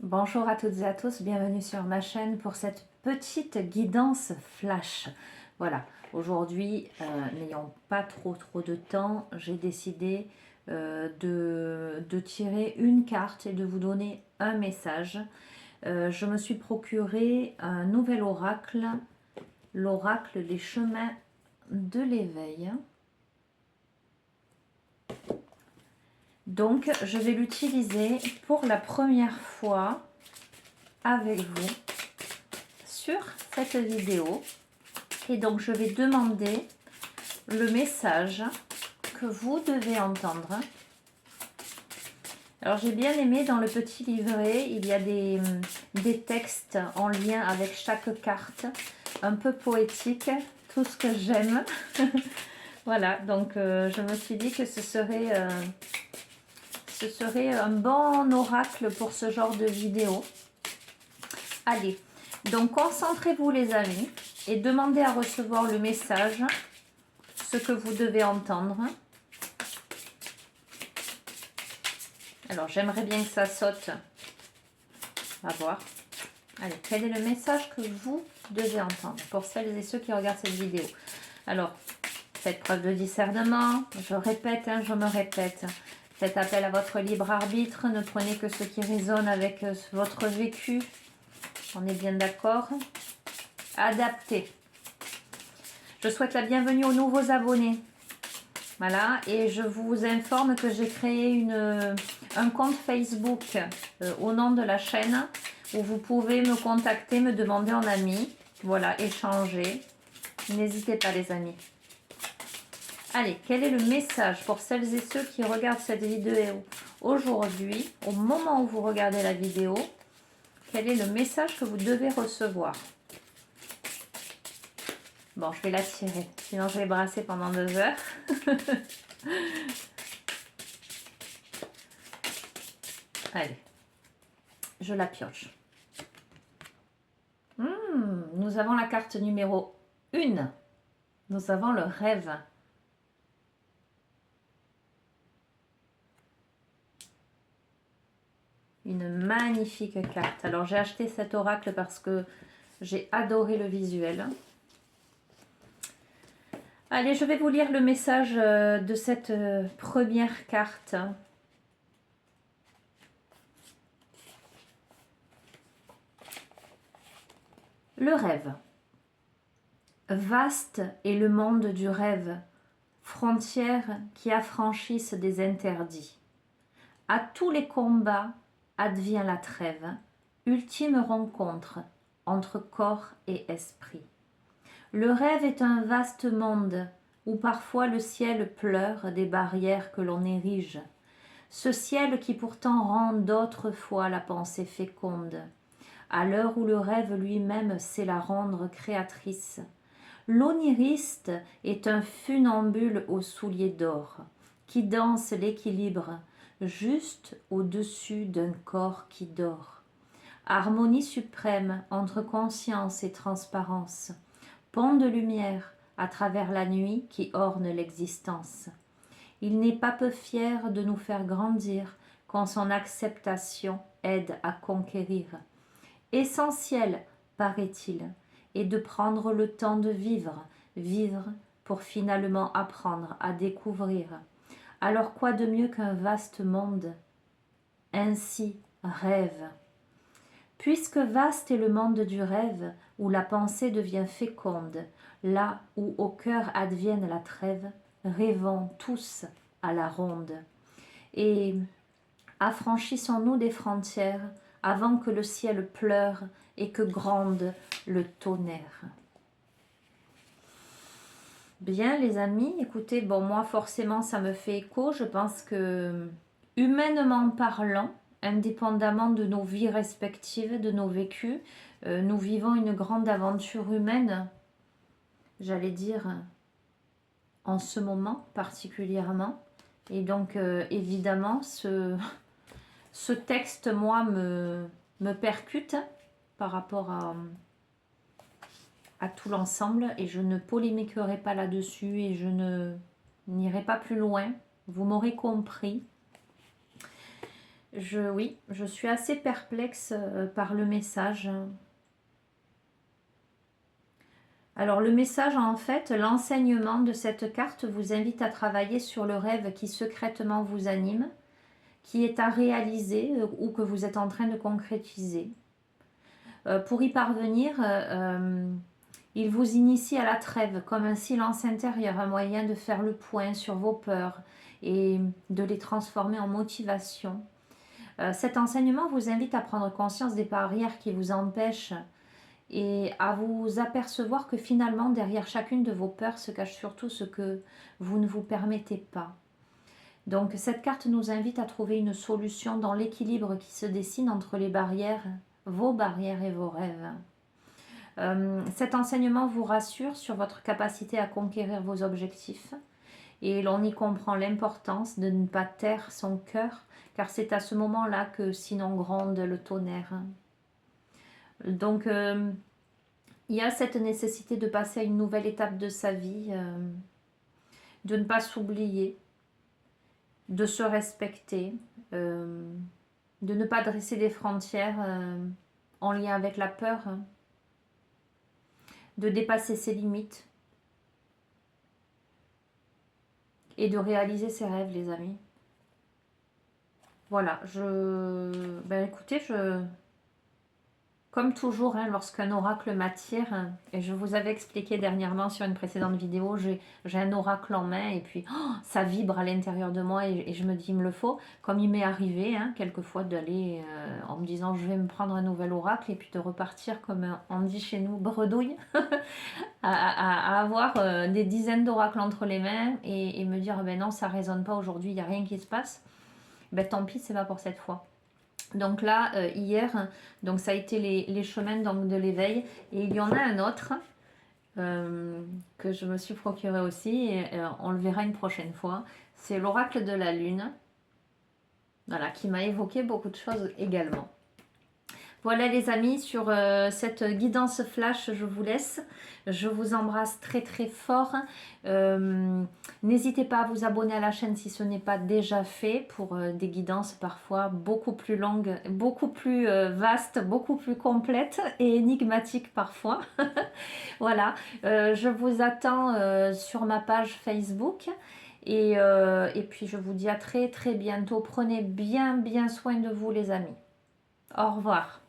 Bonjour à toutes et à tous, bienvenue sur ma chaîne pour cette petite guidance flash. Voilà, aujourd'hui, n'ayant pas trop de temps, j'ai décidé de tirer une carte et de vous donner un message. Je me suis procuré un nouvel oracle, l'oracle des chemins de l'éveil. Donc, je vais l'utiliser pour la première fois avec vous sur cette vidéo. Et donc, je vais demander le message que vous devez entendre. Alors, j'ai bien aimé dans le petit livret, il y a des textes en lien avec chaque carte, un peu poétique, tout ce que j'aime. Voilà, donc je me suis dit que ce serait un bon oracle pour ce genre de vidéo. Allez, donc concentrez-vous les amis et demandez à recevoir le message, ce que vous devez entendre. Alors j'aimerais bien que ça saute. On va voir. Allez, quel est le message que vous devez entendre pour celles et ceux qui regardent cette vidéo? Alors, faites preuve de discernement. Je répète, je me répète. Faites appel à votre libre arbitre. Ne prenez que ce qui résonne avec votre vécu. On est bien d'accord. Adaptez. Je souhaite la bienvenue aux nouveaux abonnés. Voilà, et je vous informe que j'ai créé un compte Facebook au nom de la chaîne où vous pouvez me contacter, me demander en ami. Voilà, échanger. N'hésitez pas les amis. Allez, quel est le message pour celles et ceux qui regardent cette vidéo aujourd'hui, au moment où vous regardez la vidéo? Quel est le message que vous devez recevoir? Bon, je vais la tirer, sinon je vais brasser pendant 2 heures. Allez, je la pioche. Nous avons la carte numéro 1. Nous avons le rêve. Une magnifique carte. Alors, j'ai acheté cet oracle parce que j'ai adoré le visuel. Allez, je vais vous lire le message de cette première carte. Le rêve. Vaste est le monde du rêve, frontières qui affranchissent des interdits. À tous les combats advient la trêve, ultime rencontre entre corps et esprit. Le rêve est un vaste monde où parfois le ciel pleure des barrières que l'on érige. Ce ciel qui pourtant rend d'autrefois la pensée féconde, à l'heure où le rêve lui-même sait la rendre créatrice. L'oniriste est un funambule aux souliers d'or, qui danse l'équilibre, juste au-dessus d'un corps qui dort. Harmonie suprême entre conscience et transparence, pont de lumière à travers la nuit qui orne l'existence. Il n'est pas peu fier de nous faire grandir quand son acceptation aide à conquérir. Essentiel, paraît-il, est de prendre le temps de vivre, vivre pour finalement apprendre à découvrir. Alors quoi de mieux qu'un vaste monde? Ainsi, rêve. Puisque vaste est le monde du rêve, où la pensée devient féconde, là où au cœur advienne la trêve, rêvons tous à la ronde. Et affranchissons-nous des frontières avant que le ciel pleure et que gronde le tonnerre. Bien les amis, écoutez, bon moi forcément ça me fait écho, je pense que humainement parlant, indépendamment de nos vies respectives, de nos vécus, nous vivons une grande aventure humaine, j'allais dire, en ce moment particulièrement. Et donc évidemment ce texte moi me percute par rapport à tout l'ensemble et je ne polémiquerai pas là-dessus et je n'irai pas plus loin. Vous m'aurez compris. Oui, je suis assez perplexe par le message. Alors le message, en fait, l'enseignement de cette carte vous invite à travailler sur le rêve qui secrètement vous anime, qui est à réaliser ou que vous êtes en train de concrétiser. Pour y parvenir, il vous initie à la trêve comme un silence intérieur, un moyen de faire le point sur vos peurs et de les transformer en motivation. Cet enseignement vous invite à prendre conscience des barrières qui vous empêchent et à vous apercevoir que finalement, derrière chacune de vos peurs se cache surtout ce que vous ne vous permettez pas. Donc cette carte nous invite à trouver une solution dans l'équilibre qui se dessine entre les barrières, vos barrières et vos rêves. Cet enseignement vous rassure sur votre capacité à conquérir vos objectifs et l'on y comprend l'importance de ne pas taire son cœur car c'est à ce moment-là que sinon gronde le tonnerre. Donc il y a cette nécessité de passer à une nouvelle étape de sa vie, de ne pas s'oublier, de se respecter, de ne pas dresser des frontières en lien avec la peur, de dépasser ses limites et de réaliser ses rêves, les amis. Voilà, écoutez, comme toujours, hein, lorsqu'un oracle m'attire, et je vous avais expliqué dernièrement sur une précédente vidéo, j'ai un oracle en main et puis ça vibre à l'intérieur de moi et je me dis il me le faut. Comme il m'est arrivé quelquefois d'aller en me disant je vais me prendre un nouvel oracle et puis de repartir comme on dit chez nous, bredouille, à avoir des dizaines d'oracles entre les mains et me dire ben non ça résonne pas aujourd'hui, il n'y a rien qui se passe. Ben tant pis, c'est pas pour cette fois. Donc là, hier, donc ça a été les chemins donc, de l'éveil. Et il y en a un autre que je me suis procuré aussi. Et on le verra une prochaine fois. C'est l'oracle de la lune. Voilà, qui m'a évoqué beaucoup de choses également. Voilà les amis, sur cette guidance flash, je vous laisse. Je vous embrasse très très fort. N'hésitez pas à vous abonner à la chaîne si ce n'est pas déjà fait pour des guidances parfois beaucoup plus longues, beaucoup plus vastes, beaucoup plus complètes et énigmatiques parfois. Voilà, je vous attends sur ma page Facebook. Et puis je vous dis à très très bientôt. Prenez bien soin de vous les amis. Au revoir.